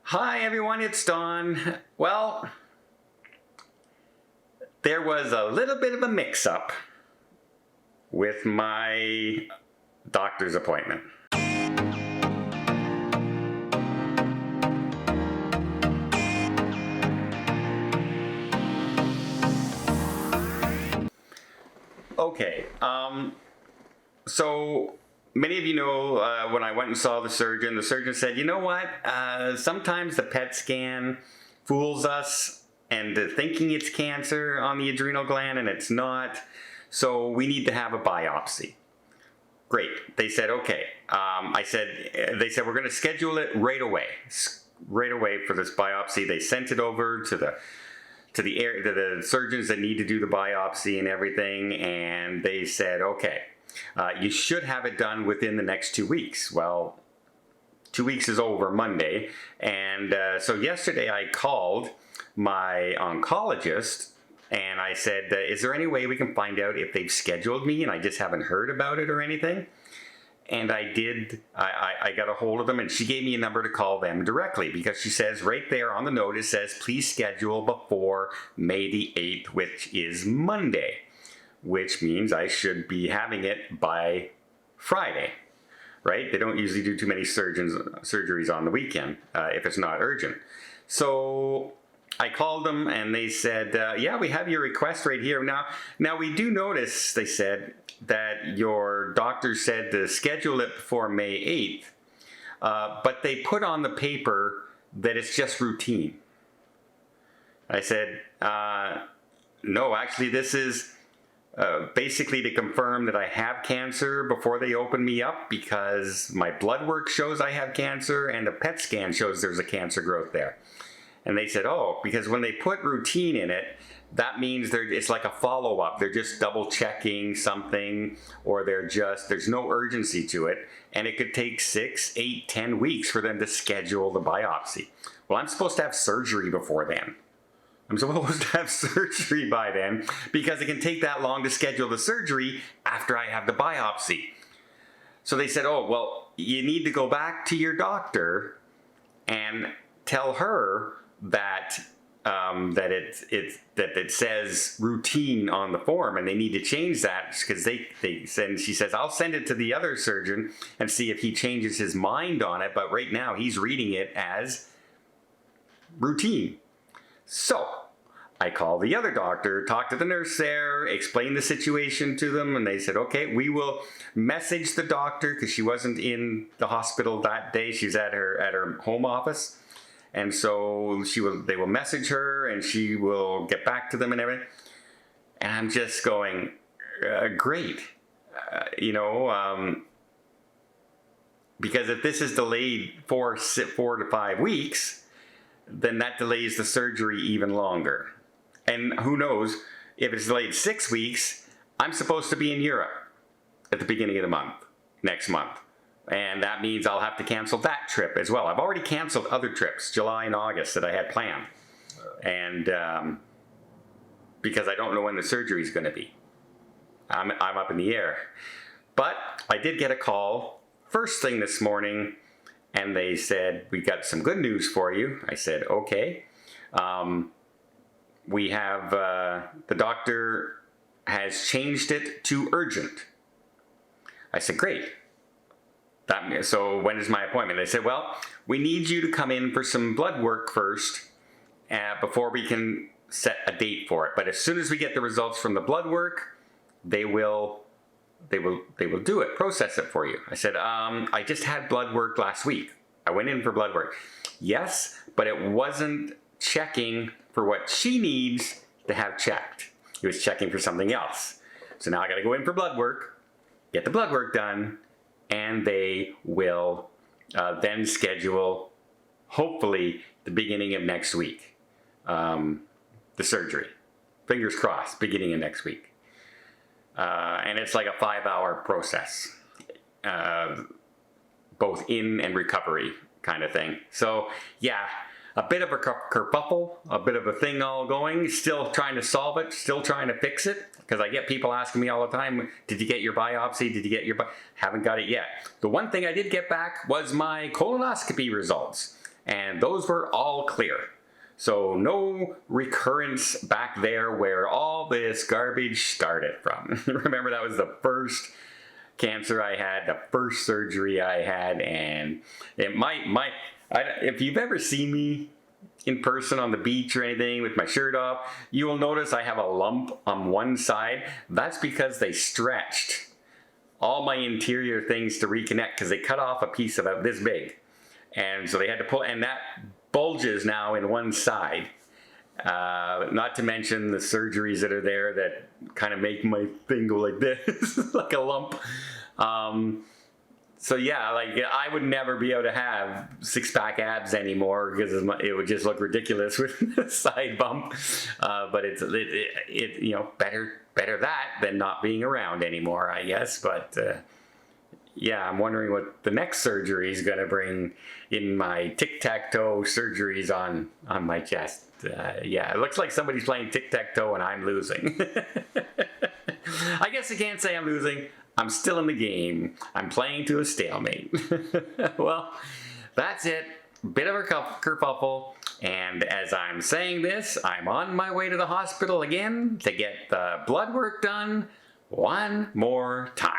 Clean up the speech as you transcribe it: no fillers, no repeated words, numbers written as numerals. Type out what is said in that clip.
Hi everyone, it's Don. Well, there was a little bit of a mix-up with my doctor's appointment. Okay, so many of you know when I went and saw the surgeon said, you know what, sometimes the PET scan fools us and thinking it's cancer on the adrenal gland and it's not, so we need to have a biopsy. Great, they said okay. They said we're going to schedule it right away for this biopsy. They sent it over to the surgeons that need to do the biopsy and everything, and they said, okay, you should have it done within the next 2 weeks. Well, 2 weeks is over Monday, and so yesterday I called my oncologist, and I said, is there any way we can find out if they've scheduled me and I just haven't heard about it or anything? And I did. I got a hold of them, and she gave me a number to call them directly, because she says right there on the note, it says, please schedule before May the 8th, which is Monday, which means I should be having it by Friday, right? They don't usually do too many surgeries on the weekend if it's not urgent. So I called them, and they said, yeah, we have your request right here. Now we do notice, they said, that your doctor said to schedule it before May 8th, but they put on the paper that it's just routine. I said, no, actually this is basically to confirm that I have cancer before they open me up, because my blood work shows I have cancer and the PET scan shows there's a cancer growth there. And they said, oh, because when they put routine in it, that means it's like a follow-up. They're just double checking something, or there's no urgency to it, and it could take 6, 8, 10 weeks for them to schedule the biopsy. Well, I'm supposed to have surgery before then. I'm supposed to have surgery by then, because it can take that long to schedule the surgery after I have the biopsy. So they said, oh, well, you need to go back to your doctor and tell her that it says routine on the form, and they need to change that, because she says, I'll send it to the other surgeon and see if he changes his mind on it, but right now he's reading it as routine. So I called the other doctor, talked to the nurse there, explained the situation to them, and they said, okay, we will message the doctor, because she wasn't in the hospital that day. She's at her home office. And so they will message her, and she will get back to them and everything. And I'm just going, great. Because if this is delayed 4 to 5 weeks, then that delays the surgery even longer. And who knows, if it's delayed 6 weeks, I'm supposed to be in Europe at the beginning of the month, next month. And that means I'll have to cancel that trip as well. I've already canceled other trips, July and August, that I had planned. And because I don't know when the surgery is going to be. I'm up in the air. But I did get a call first thing this morning, and they said, we got some good news for you. I said, okay. We have, the doctor has changed it to urgent. I said, great. So when is my appointment? They said, well, we need you to come in for some blood work first before we can set a date for it. But as soon as we get the results from the blood work, they will do it, process it for you. I said, I just had blood work last week. I went in for blood work. Yes, but it wasn't checking for what she needs to have checked. It was checking for something else. So now I got to go in for blood work, get the blood work done, and they will then schedule, hopefully, the beginning of next week, the surgery. Fingers crossed, beginning of next week. And it's like a 5-hour process, both in and recovery kind of thing. So, yeah, a bit of a kerfuffle, a bit of a thing all going, still trying to solve it, still trying to fix it, because I get people asking me all the time, did you get your biopsy? Did you get your haven't got it yet. The one thing I did get back was my colonoscopy results. and those were all clear. So no recurrence back there where all this garbage started from. Remember, that was the first cancer I had, the first surgery I had, and if you've ever seen me in person on the beach or anything with my shirt off, you will notice I have a lump on one side. That's because they stretched all my interior things to reconnect, because they cut off a piece about this big. And so they had to pull, and that bulges now in one side. Not to mention the surgeries that are there that kind of make my thing go like this, like a lump. So yeah, like I would never be able to have six-pack abs anymore because it would just look ridiculous with a side bump. But it you know, better that than not being around anymore, I guess. But yeah, I'm wondering what the next surgery is going to bring in my tic-tac-toe surgeries on my chest. Yeah, it looks like somebody's playing tic-tac-toe and I'm losing. I guess I can't say I'm losing. I'm still in the game. I'm playing to a stalemate. Well, that's it. Bit of a kerfuffle. And as I'm saying this, I'm on my way to the hospital again to get the blood work done one more time.